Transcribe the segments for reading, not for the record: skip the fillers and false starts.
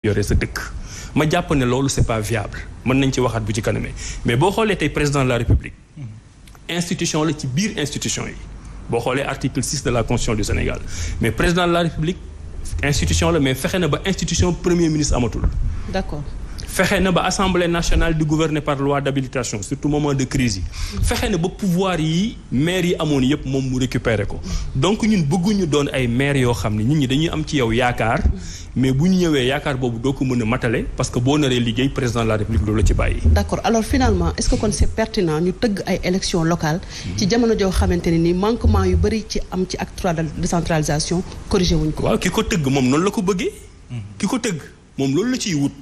yore sa dëkk ma jàpp ne loolu c'est pas viable mën nañ ci waxaat bu ci kanamee mais boo xoolee tey président de la république institution la ci biir institution yi boo xoolee article 6 de la constitution du Sénégal mais président de la république institution la mais fexe na ba institution premier ministre amatul. D'accord. fexe na ba assemblée nationale di gouverner par loi d'habilitation surtout moment de crise yi. fexe na ba pouvoir yi maires yi amoon yépp moom mu récupérer ko donc ñun bëgguñu doon ay maires yoo xam ne nit ñi dañuy am ci yow yaakaar mais bu ñu ñëwee yaakaar boobu doo ko mën a matale parce que boo naree liggéey président de la république loolu la ci bàyyi. D'accord alors finalement est-ce que kon c'est pertinent ñu tëgg ay élections locales. ci jamono joo xamante ne ni manquement yu bëri ci am ci acte 3 de décentralisation corrigé wuñ ko. waaw ki ko tëgg moom noonu la ko bëggee. ki ko tëgg moom loolu la ciy wut.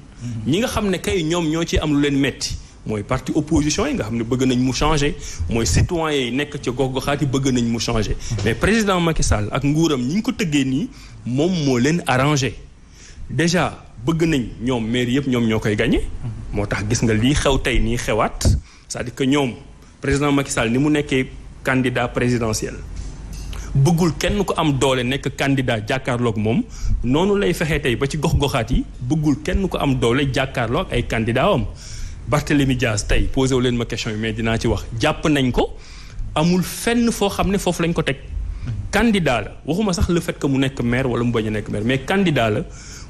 ñi nga xam ne kay ñoom ñoo ci am lu leen metti mooy parti opposition yi nga xam ne bëgg nañ mu changer mooy citoyens yi nekk ci gox-goxaat yi bëgg nañ mu changer mais président Macky Sall ak nguuram ñi ngi ko tëggee nii moom moo leen arrangé déjà bëgg nañ ñoom maire yëpp ñoom ñoo koy gagné. moo tax gis nga lii xew tey nii xewaat c'est-à-dire que ñoom président Macky Sall ni mu nekkee candidat présidentiel bëggul kenn ku am doole nekk candidat jàkkaarloog moom noonu lay fexee tey ba ci gox-goxaat yi bëggul kenn ku am doole jàkkaarloog ay candidat am Barthélémy Dias tey posé wu leen ma question yi mais dinaa ci wax jàpp nañ ko amul fenn foo xam ne foofu lañ ko teg candidat la waxuma sax le fait que mu nekk maire wala mu bañ a nekk maire mais candidat la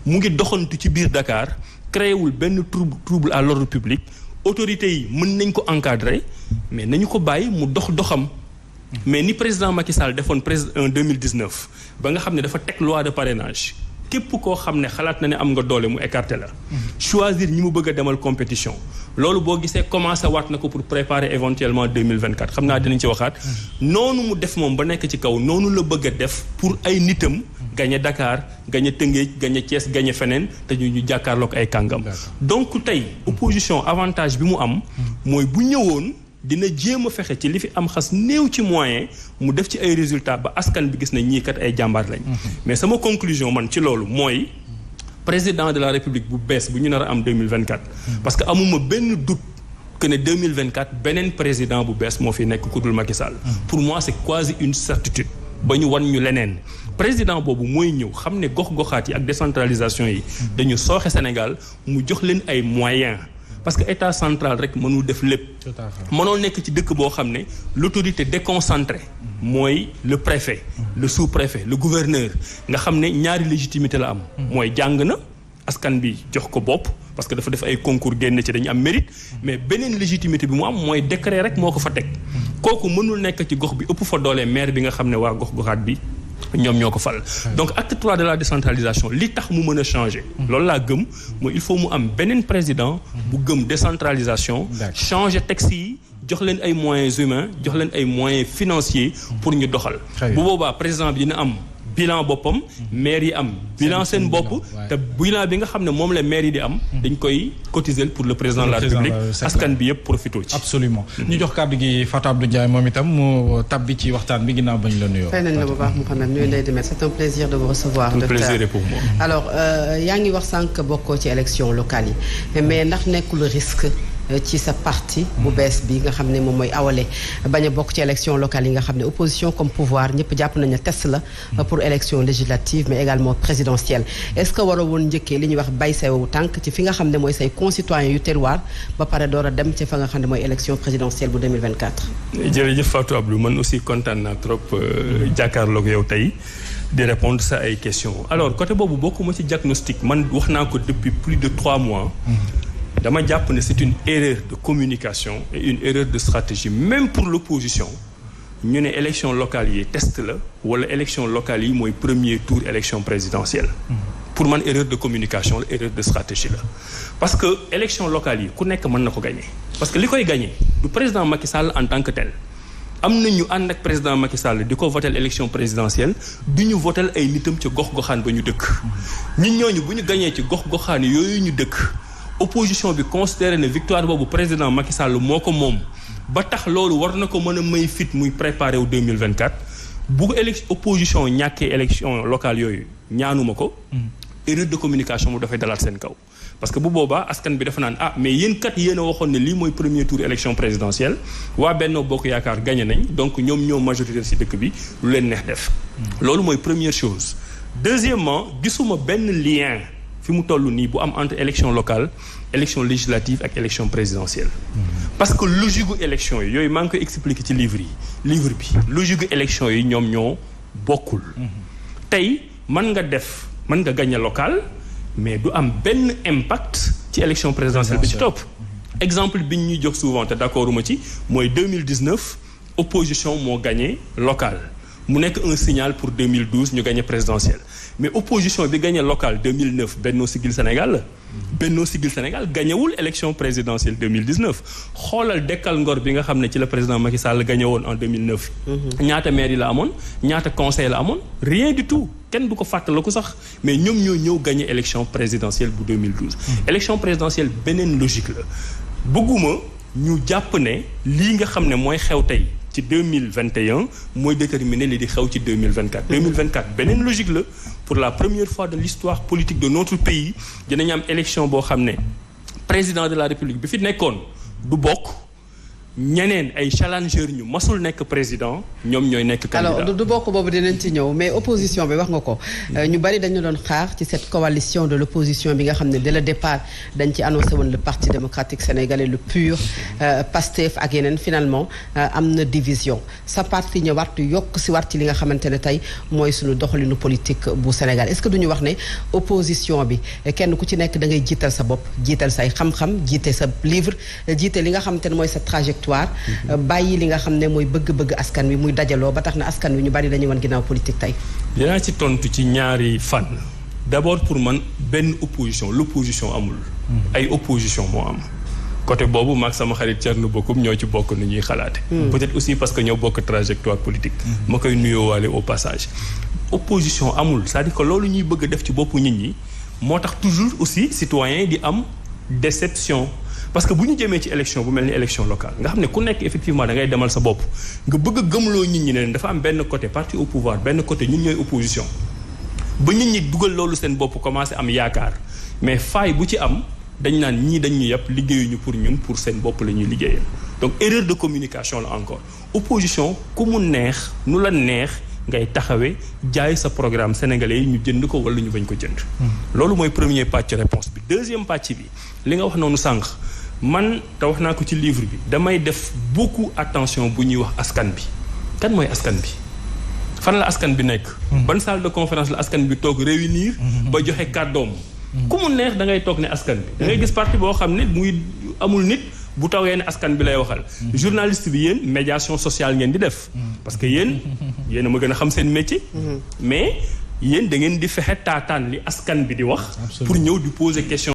mu ngi doxantu ci biir Dakar créé wul benn trouble à l'ordre public autorités yi mën nañ ko encadrer mais nañu ko bàyyi mu doxam mais ni président Macky Sall defoon en 2019 ba nga xam ne dafa teg loi de parrainage képp koo xam ne xalaat na ne am nga doole mu écarté la choisir ñi mu bëgg a demal compétition loolu boo gisee commencé waat na ko pour préparer éventuellement 2024 xam naa dinañ ci waxaat noonu mu def moom ba nekk ci kaw noonu la bëgg a def pour ay nitam gagné Dakar gagné Tëngéej gagné Thiès gagné feneen te ñu jàkkaarloog ay kàngam donc tey opposition avantage bi mu am mooy bu ñëwoon dina jéem a fexe ci li fi am xas néew ci moyen mu def ci ay résultats ba askan bi gis na ñii kat ay jàmbaar lañ. mais sama conclusion man ci loolu mooy président de la république bu bees bu ñu nar a am 2024. parce que amuma benn doute que ne 2024 beneen président bu bees moo fi nekk ku dul Macky Sall. pour moi c'est quasi une certitude ba ñu wan ñu leneen. président boobu mooy ñëw xam ne gox-goxaat yi ak décentralisation yi. dañu sooxe Sénégal mu jox leen ay moyens. parce que état central rek mënul def lépp. mënoo nekk ci dëkk boo xam ne l'autorité déconcentrée mooy le préfet le sous-préfet le gouverneur nga xam ne ñaari légitimité la am mooy jàng na askan bi jox ko bopp parce que dafa def ay concours génn ci dañu am mérite mais beneen légitimité bi mu am mooy décret rek moo ko fa teg kooku mënul nekk ci gox bi ëpp fa doole maire bi nga xam ne waa gox-goxaat bi ñoom ñoo ko fal donc acte 3 de la décentralisation li tax mu mën a changer loolu laa gëm mooy il faut mu am beneen président bu gëm décentralisation changer texte yi jox leen ay moyens humains jox leen ay moyens financiers pour ñu doxal bu boobaa président bi dina am bilan boppam maire yi am bilan seen bopp te bilan bi nga xam ne moom la maire yi di am dañ koy cotiser pour le président de la république askan bi yëpp profité ci absolument ñu jox kàddu gi Fatou Abdou Ndiaye moom itam mu tabbi ci waxtaan bi ginnaaw bañ la nuyoo fay nañ la bu baax Mouhamed nuyu Ndeye Demet c'est un plaisir de vous recevoir un plaisir pour moi alors yaa ngi wax sànq bokkoo ci élection locale yi mais ndax nekkul risque ci sa parti bu bees bi nga xam ne moom mooy awale bañ a bokk ci élection locale yi nga xam ne opposition comme pouvoir ñëpp jàpp nañu test la pour élection législative mais également présidentielle est-ce que waroo woon njëkkee li ñuy wax bay sewu tànk ci fi nga xam ne mooy say concitoyens yu terroir ba pare door a dem ci fa nga xam ne mooy élection présidentielle bu 2024 jërëjëf Fatou Abdou man aussi kontaan naa trop jàkkaarloog yow tey di répondre sa ay questions alors côté boobu bokkuma ci diagnostic man wax naa ko depuis plus de 3 mois dama jàpp ne c'est une erreur de communication et une erreur de stratégie même pour l'opposition ñu ne élection locale yi test la wala élection locale yi mooy premier tour élection présidentielle pour man erreur de communication la erreur de stratégie la parce que élection locale yi ku nekk mën na ko gagner parce que li koy gagner du président Macky Sall en tant que tel am na ñu ànd ak président Macky Sall di ko votel élection présidentielle du ñu votel ay nitam ci gox-goxaan ba ñu dëkk ñun ñooñu bu ñu gañee ci gox-goxaan yooyu ñu dëkk opposition bi considéré ne victoire boobu président Macky Sall moo ko moom ba tax loolu war na ko mën a may fit muy préparer wu 2024 bu opposition ñàkkee élection locale yooyu ñaanuma ko erreur de communication mu dafay dalaat seen kaw parce que bu boobaa askan bi dafa naan mais yéen kat yéen a waxoon ne lii mooy premier tour élection présidentielle waa Benno Bokk Yaakaar gagné nañ donc ñoom ñoo majorité ci dëkk bi lu leen neex def loolu mooy première chose deuxièmement gisuma benn lien fi mu toll nii bu am entre élection locale élection législative ak élection présidentielle. parce que logique gu élection yi yooyu maa ngi koy expliquer ci livre bi logique gu élection yi ñoom ñoo bokkul. tey mën nga gagner local mais du am benn impact ci élection présidentielle bi ci topp. exemple bi ñuy jox souvent te d'accorduma ci mooy 2019 opposition moo gagné local mu nekk un signal pour 2012 ñu gagné présidentielle mais opposition bi gagné local 2009 Benno Siggil Sénégal la. Benno Siggil Sénégal gagnewul élection présidentielle 2019 xoolal dekkal ngor bi nga xam ne ci la président Macky Sall gagné woon en 2009. ñaata maire yi la amoon ñaata conseil la amoon rien du tout kenn du ko fàttaliku sax mais ñoom ñoo ñëw gagné élection présidentielle bu 2012. élection présidentielle beneen logique la bëgguma ñu jàpp ne lii nga xam ne mooy xew tey ci 2021 mooy déterminer li di xew ci 2024. 2024 beneen logique la pour la première fois de l'histoire politique de notre pays dinañ am élection boo xam ne président de la république bi fi nekkoon du bokk ñeneen ay challenger ñu masul nekk président ñoom ñooy nekk candidat. alors du bokk boobu dinañ ci ñëw mais opposition bi wax nga ko ñu bari dañu doon xaar ci cette coalition de l'opposition bi nga xam ne dès le départ dañ ci annoncé woon le parti démocratique sénégalais le PUR PASTEF ak yeneen finalement am na division sa parti ñëwaat yokk si waat ci li nga xamante ne tey mooy suñu doxalinu politique bu Sénégal est-ce que duñu wax ne opposition bi kenn ku ci nekk da ngay jiital sa bopp jiital say xam-xam jiite sa livre jiite li nga xamante ne mooy sa trajectoire bàyyi li nga xam ne mooy bëgg-bëgg askan wi muy dajaloo ba tax na askan wi ñu bari dañuy wan ginnaaw politique tey. dinaa ci tontu ci ñaari fànn d'abord pour man benn opposition l'opposition amul. ay opposition moo am. côté boobu maag sama xarit Thierno Bocoum ñoo ci bokk nu ñuy xalaate. peut-être aussi parce que ñoo bokk trajectoire politique. ma koy nuyoowaale au passage. opposition amul c'est-à-dire que loolu ñuy bëgg a def ci boppu nit ñi moo tax toujours aussi citoyens di am déception. parce que bu ñu jëmee ci élection bu mel ni élection locale nga xam ne ku nekk effectivement da ngay demal sa bopp nga bëgg a gëmloo nit ñi ne dafa am benn côté parti au pouvoir benn côté ñun ñooy opposition ba nit ñi dugal loolu seen bopp commencé am yaakaar mais faay bu ci am dañ naan ñii dañ ñu yàpp liggéeyuñu pour ñun pour seen bopp la ñuy liggéeyal donc erreur de communication la encore opposition ku mu neex nu la neex ngay taxawee jaay sa programme sénégalais yi ñu jënd ko wala ñu bañ ko jënd loolu mooy premier pàcc réponse bi deuxième pàcc bi li nga wax noonu sànq man te wax naa ko ci livre bi damay def beaucoup attention bu ñuy wax askan bi kan mooy askan bi fan la askan bi nekk ban salle de conférence la askan bi toog réunir ba joxe kàddoom ku mu neex da ngay toog ne askan bi da ngay gis parti boo xam ne muy amul nit bu tawee ne askan bi lay waxal journaliste bi yéen médiation sociale ngeen di def parce que yéen a ma gën a xam seen métier mais yéen da ngeen di fexe taataan li askan bi di wax pour ñëw di poser question